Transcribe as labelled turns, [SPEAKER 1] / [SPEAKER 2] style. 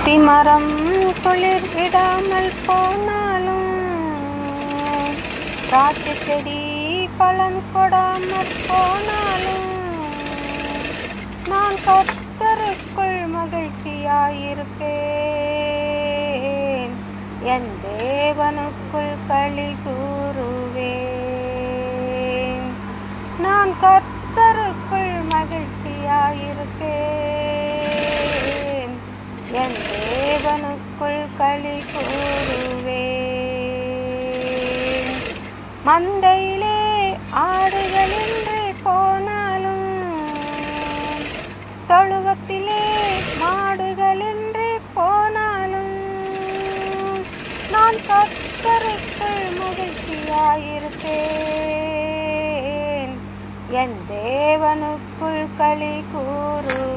[SPEAKER 1] அத்திமரம் குளிர் விடாமல் போனாலும், திராட்சை செடி பலன் கொடாமல் போனாலும், நான் கர்த்தருக்குள் மகிழ்ச்சியாயிருப்பேன், என் தேவனுக்குள் களி கூறுவேன். நான் கர்த்தருக்குள் மகிழ்ச்சியாயிருப்பேன், என் தேவனுக்குள் களி கூறுவேன். மந்தையிலே ஆடுகளின்றி போனாலும், தொழுவத்திலே மாடுகளின்றி போனாலும், நான் கர்த்தருக்குள் மகிழ்ச்சியாயிருப்பேன், என் தேவனுக்குள் களி கூறுவேன்.